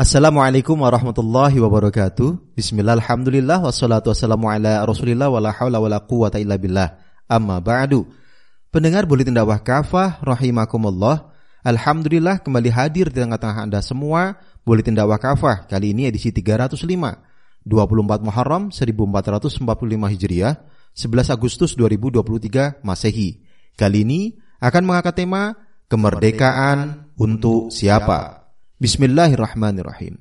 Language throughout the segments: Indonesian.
Assalamualaikum warahmatullahi wabarakatuh. Bismillah, alhamdulillah, wassalatu wassalamu ala rasulillah, wala hawla wala quwata illa billah. Amma ba'du. Pendengar Buletin Dakwah Kafah rahimakumullah. Alhamdulillah kembali hadir di tengah-tengah Anda semua Buletin Dakwah Kafah. Kali ini edisi 305, 24 Muharram 1445 Hijriah, 11 Agustus 2023 Masehi. Kali ini akan mengangkat tema kemerdekaan untuk siapa? Bismillahirrahmanirrahim.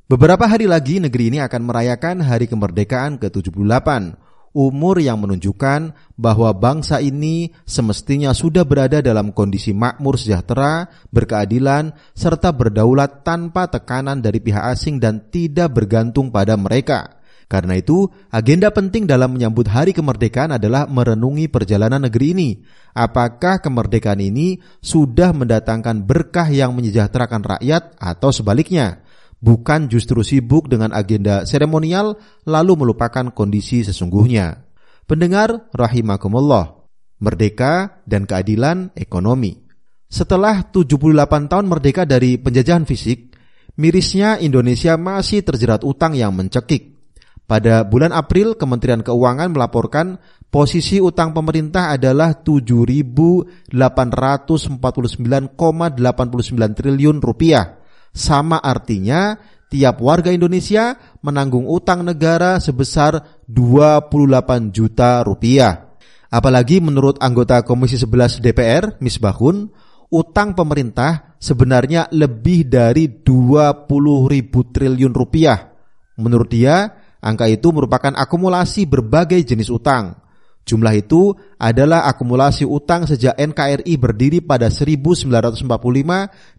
Beberapa hari lagi negeri ini akan merayakan hari kemerdekaan ke-78, umur yang menunjukkan bahwa bangsa ini semestinya sudah berada dalam kondisi makmur sejahtera, berkeadilan, serta berdaulat tanpa tekanan dari pihak asing dan tidak bergantung pada mereka. Karena itu, agenda penting dalam menyambut hari kemerdekaan adalah merenungi perjalanan negeri ini. Apakah kemerdekaan ini sudah mendatangkan berkah yang menyejahterakan rakyat atau sebaliknya? Bukan justru sibuk dengan agenda seremonial lalu melupakan kondisi sesungguhnya. Pendengar rahimakumullah, merdeka dan keadilan ekonomi. Setelah 78 tahun merdeka dari penjajahan fisik, mirisnya Indonesia masih terjerat utang yang mencekik. Pada bulan April, Kementerian Keuangan melaporkan posisi utang pemerintah adalah 7.849,89 triliun rupiah. Sama artinya, tiap warga Indonesia menanggung utang negara sebesar 28 juta rupiah. Apalagi menurut anggota Komisi 11 DPR, Misbahun, utang pemerintah sebenarnya lebih dari 20.000 triliun rupiah. Menurut dia, angka itu merupakan akumulasi berbagai jenis utang. Jumlah itu adalah akumulasi utang sejak NKRI berdiri pada 1945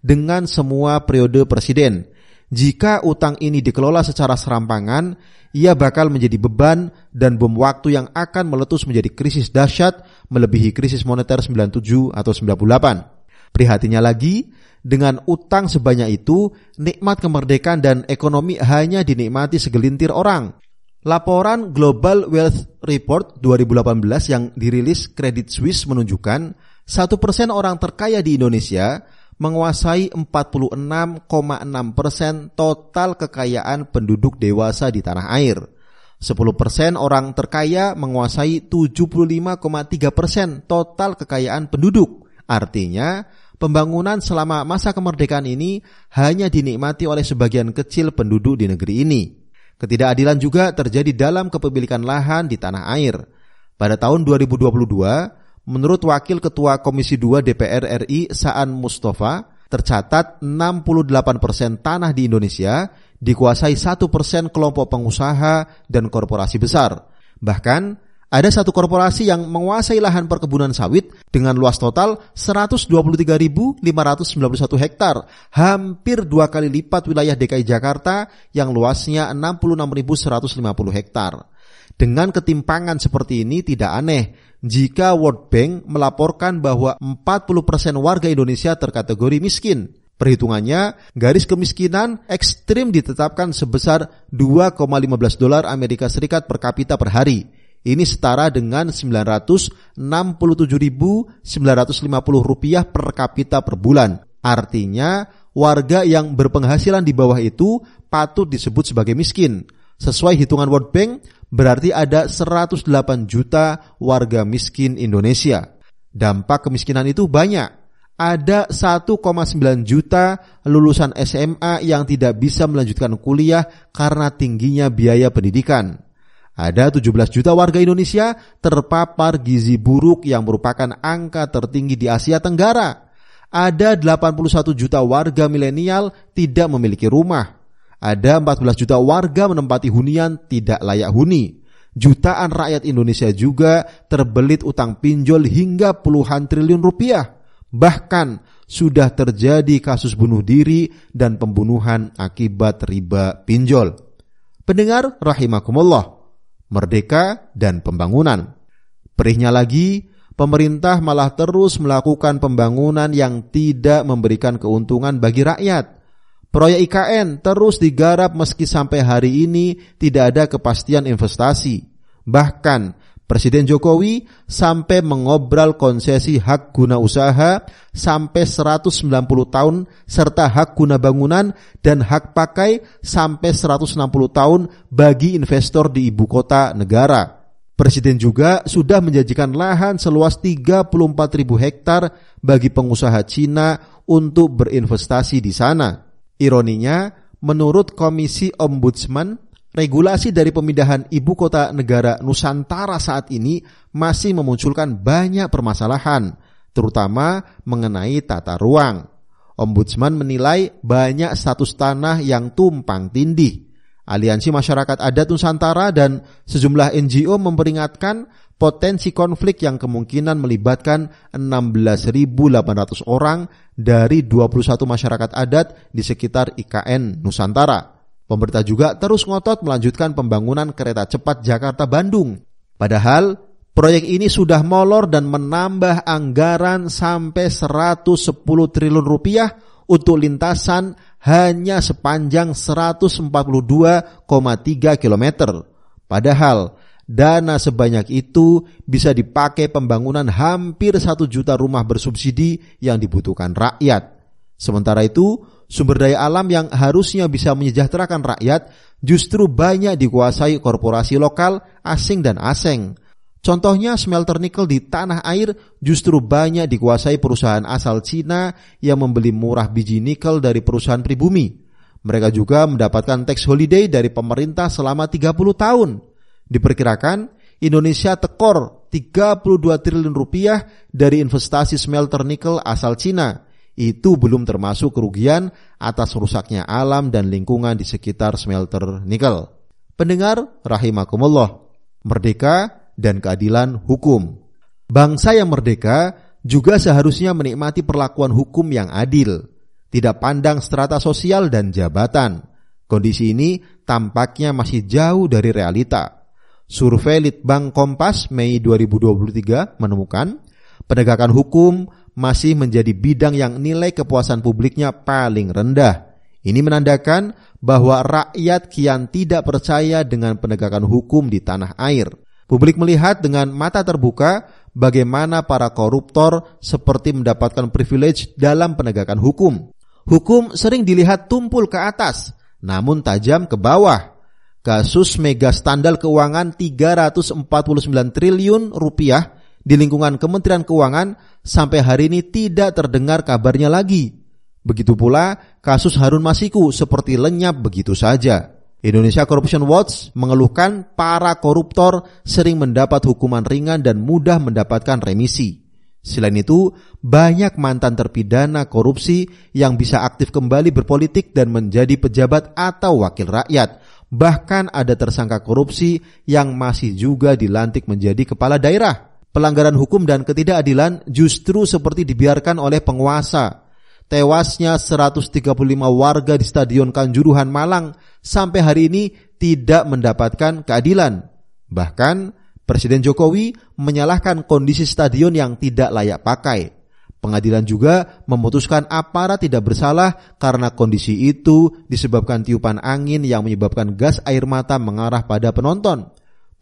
dengan semua periode presiden. Jika utang ini dikelola secara serampangan, ia bakal menjadi beban dan bom waktu yang akan meletus menjadi krisis dahsyat melebihi krisis moneter 97 atau 98. Prihatinnya lagi, dengan utang sebanyak itu, nikmat kemerdekaan dan ekonomi hanya dinikmati segelintir orang. Laporan Global Wealth Report 2018 yang dirilis Credit Suisse menunjukkan 1% orang terkaya di Indonesia menguasai 46,6% total kekayaan penduduk dewasa di tanah air. 10% orang terkaya menguasai 75,3% total kekayaan penduduk. Artinya, pembangunan selama masa kemerdekaan ini hanya dinikmati oleh sebagian kecil penduduk di negeri ini. Ketidakadilan juga terjadi dalam kepemilikan lahan di tanah air. Pada tahun 2022, menurut Wakil Ketua Komisi 2 DPR RI Saan Mustafa, tercatat 68% tanah di Indonesia dikuasai 1% kelompok pengusaha dan korporasi besar. Bahkan, ada satu korporasi yang menguasai lahan perkebunan sawit dengan luas total 123.591 hektar, hampir 2 kali lipat wilayah DKI Jakarta yang luasnya 66.150 hektar. Dengan ketimpangan seperti ini tidak aneh jika World Bank melaporkan bahwa 40% warga Indonesia terkategori miskin. Perhitungannya, garis kemiskinan ekstrim ditetapkan sebesar $2,15 Amerika Serikat per kapita per hari. Ini setara dengan Rp967.950 per kapita per bulan. Artinya, warga yang berpenghasilan di bawah itu patut disebut sebagai miskin. Sesuai hitungan World Bank, berarti ada 108 juta warga miskin Indonesia. Dampak kemiskinan itu banyak. Ada 1,9 juta lulusan SMA yang tidak bisa melanjutkan kuliah karena tingginya biaya pendidikan. Ada 17 juta warga Indonesia terpapar gizi buruk yang merupakan angka tertinggi di Asia Tenggara. Ada 81 juta warga milenial tidak memiliki rumah. Ada 14 juta warga menempati hunian tidak layak huni. Jutaan rakyat Indonesia juga terbelit utang pinjol hingga puluhan triliun rupiah. Bahkan sudah terjadi kasus bunuh diri dan pembunuhan akibat riba pinjol. Pendengar rahimakumullah, merdeka dan pembangunan. Perihnya lagi, pemerintah malah terus melakukan pembangunan yang tidak memberikan keuntungan bagi rakyat. Proyek IKN terus digarap meski sampai hari ini tidak ada kepastian investasi. Bahkan Presiden Jokowi sampai mengobral konsesi hak guna usaha sampai 190 tahun serta hak guna bangunan dan hak pakai sampai 160 tahun bagi investor di ibu kota negara. Presiden juga sudah menjanjikan lahan seluas 34.000 hektar bagi pengusaha Cina untuk berinvestasi di sana. Ironinya, menurut Komisi Ombudsman, regulasi dari pemindahan ibu kota negara Nusantara saat ini masih memunculkan banyak permasalahan, terutama mengenai tata ruang. Ombudsman menilai banyak status tanah yang tumpang tindih. Aliansi Masyarakat Adat Nusantara dan sejumlah NGO memperingatkan potensi konflik yang kemungkinan melibatkan 16.800 orang dari 21 masyarakat adat di sekitar IKN Nusantara. Pemerintah juga terus ngotot melanjutkan pembangunan kereta cepat Jakarta-Bandung. Padahal proyek ini sudah molor dan menambah anggaran sampai 110 triliun rupiah untuk lintasan hanya sepanjang 142,3 km. Padahal dana sebanyak itu bisa dipakai pembangunan hampir 1 juta rumah bersubsidi yang dibutuhkan rakyat. Sementara itu, sumber daya alam yang harusnya bisa menyejahterakan rakyat justru banyak dikuasai korporasi lokal, asing dan asing. Contohnya smelter nikel di tanah air justru banyak dikuasai perusahaan asal Cina yang membeli murah biji nikel dari perusahaan pribumi. Mereka juga mendapatkan tax holiday dari pemerintah selama 30 tahun. Diperkirakan Indonesia tekor 32 triliun rupiah dari investasi smelter nikel asal Cina. Itu belum termasuk kerugian atas rusaknya alam dan lingkungan di sekitar smelter nikel. Pendengar rahimakumullah, merdeka dan keadilan hukum. Bangsa yang merdeka juga seharusnya menikmati perlakuan hukum yang adil, tidak pandang strata sosial dan jabatan. Kondisi ini tampaknya masih jauh dari realita. Survei Litbang Kompas Mei 2023 menemukan penegakan hukum masih menjadi bidang yang nilai kepuasan publiknya paling rendah. Ini menandakan bahwa rakyat kian tidak percaya dengan penegakan hukum di tanah air. Publik melihat dengan mata terbuka bagaimana para koruptor seperti mendapatkan privilege dalam penegakan hukum. Hukum sering dilihat tumpul ke atas, namun tajam ke bawah. Kasus mega skandal keuangan 349 triliun rupiah di lingkungan Kementerian Keuangan sampai hari ini tidak terdengar kabarnya lagi. Begitu pula kasus Harun Masiku seperti lenyap begitu saja. Indonesia Corruption Watch mengeluhkan para koruptor sering mendapat hukuman ringan dan mudah mendapatkan remisi. Selain itu, banyak mantan terpidana korupsi yang bisa aktif kembali berpolitik dan menjadi pejabat atau wakil rakyat. Bahkan ada tersangka korupsi yang masih juga dilantik menjadi kepala daerah. Pelanggaran hukum dan ketidakadilan justru seperti dibiarkan oleh penguasa. Tewasnya 135 warga di Stadion Kanjuruhan Malang sampai hari ini tidak mendapatkan keadilan. Bahkan Presiden Jokowi menyalahkan kondisi stadion yang tidak layak pakai. Pengadilan juga memutuskan aparat tidak bersalah karena kondisi itu disebabkan tiupan angin yang menyebabkan gas air mata mengarah pada penonton.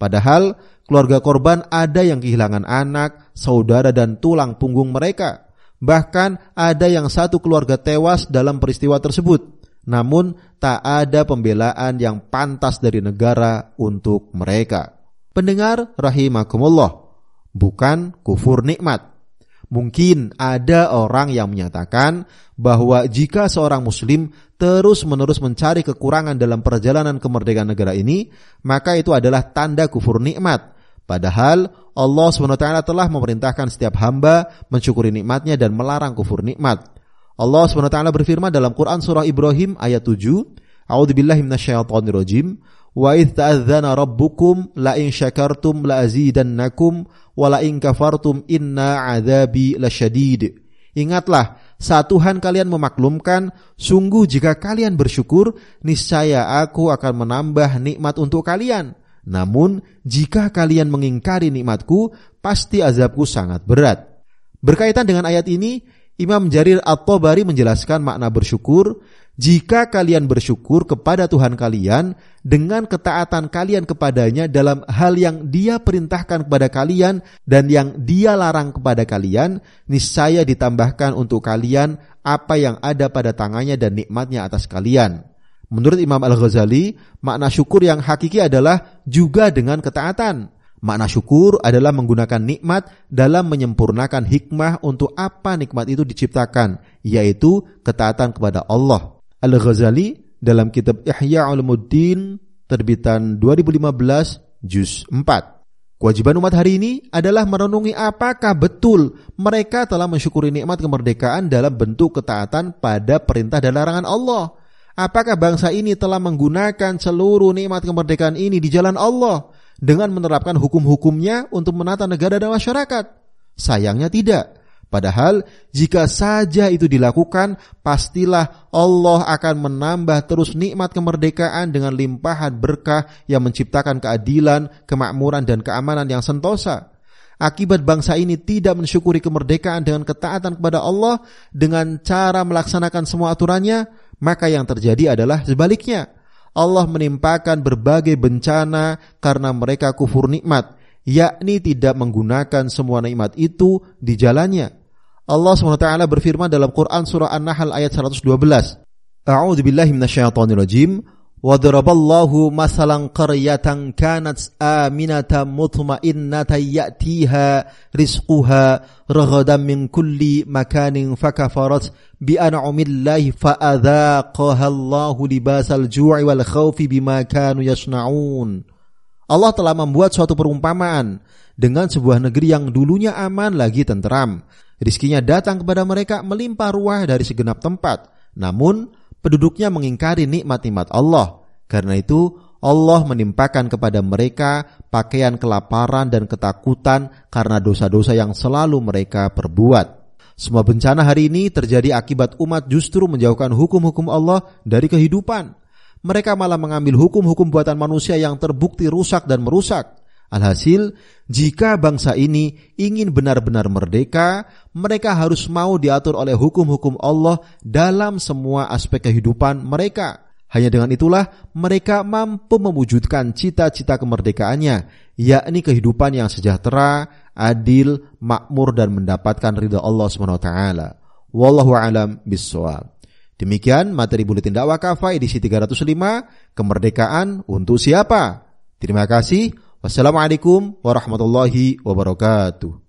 Padahal keluarga korban ada yang kehilangan anak, saudara dan tulang punggung mereka. Bahkan ada yang satu keluarga tewas dalam peristiwa tersebut. Namun tak ada pembelaan yang pantas dari negara untuk mereka. Pendengar rahimakumullah, bukan kufur nikmat. Mungkin ada orang yang menyatakan bahwa jika seorang muslim terus-menerus mencari kekurangan dalam perjalanan kemerdekaan negara ini, maka itu adalah tanda kufur nikmat. Padahal Allah SWT telah memerintahkan setiap hamba mensyukuri nikmatnya dan melarang kufur nikmat. Allah SWT berfirman dalam Quran surah Ibrahim ayat 7, A'udzubillahi minasyaitonirrajim, wa idz ta'adzana rabbukum la in syakartum la azidannakum wa la in kafartum inna 'adzabi lasyadid. Ingatlah, saat Tuhan kalian memaklumkan, sungguh jika kalian bersyukur, niscaya aku akan menambah nikmat untuk kalian. Namun, jika kalian mengingkari nikmatku, pasti azabku sangat berat. Berkaitan dengan ayat ini, Imam Jarir At-Tabari menjelaskan makna bersyukur, Jika kalian bersyukur kepada Tuhan kalian dengan ketaatan kalian kepadanya dalam hal yang Dia perintahkan kepada kalian dan yang Dia larang kepada kalian, niscaya ditambahkan untuk kalian apa yang ada pada tangannya dan nikmatnya atas kalian. Menurut Imam Al-Ghazali, makna syukur yang hakiki adalah juga dengan ketaatan. Makna syukur adalah menggunakan nikmat dalam menyempurnakan hikmah untuk apa nikmat itu diciptakan, yaitu ketaatan kepada Allah. Al-Ghazali dalam kitab Ihya Ulumuddin terbitan 2015 juz 4. Kewajiban umat hari ini adalah merenungi apakah betul mereka telah mensyukuri nikmat kemerdekaan dalam bentuk ketaatan pada perintah dan larangan Allah. Apakah bangsa ini telah menggunakan seluruh nikmat kemerdekaan ini di jalan Allah dengan menerapkan hukum-hukumnya untuk menata negara dan masyarakat? Sayangnya tidak. Padahal jika saja itu dilakukan, pastilah Allah akan menambah terus nikmat kemerdekaan dengan limpahan berkah yang menciptakan keadilan, kemakmuran, dan keamanan yang sentosa. Akibat bangsa ini tidak mensyukuri kemerdekaan dengan ketaatan kepada Allah dengan cara melaksanakan semua aturannya, maka yang terjadi adalah sebaliknya. Allah menimpakan berbagai bencana karena mereka kufur nikmat, yakni tidak menggunakan semua nikmat itu di jalannya. Allah SWT berfirman dalam Quran surah An-Nahl ayat 112. A'udzu billahi minasyaitonir rajim. Wa daraballahu masalan qaryatan kanat aminatan mutmainnatan ya'tiha rizquha raghadan min kulli makanin fakafarat bi an'amillahi fa'adzaqaha Allahu libasal ju'i wal khaufi bima kanu yasna'un. Allah telah membuat suatu perumpamaan dengan sebuah negeri yang dulunya aman lagi tenteram. Rizkinya datang kepada mereka melimpah ruah dari segenap tempat. Namun penduduknya mengingkari nikmat-nikmat Allah. Karena itu Allah menimpakan kepada mereka pakaian kelaparan dan ketakutan karena dosa-dosa yang selalu mereka perbuat. Semua bencana hari ini terjadi akibat umat justru menjauhkan hukum-hukum Allah dari kehidupan. Mereka malah mengambil hukum-hukum buatan manusia yang terbukti rusak dan merusak. Alhasil, jika bangsa ini ingin benar-benar merdeka, mereka harus mau diatur oleh hukum-hukum Allah dalam semua aspek kehidupan mereka. Hanya dengan itulah mereka mampu mewujudkan cita-cita kemerdekaannya, yakni kehidupan yang sejahtera, adil, makmur, dan mendapatkan ridha Allah SWT. Wallahu a'lam bishawab. Demikian materi Buletin Dakwah Kafah edisi 305, kemerdekaan untuk siapa? Terima kasih. Wassalamualaikum warahmatullahi wabarakatuh.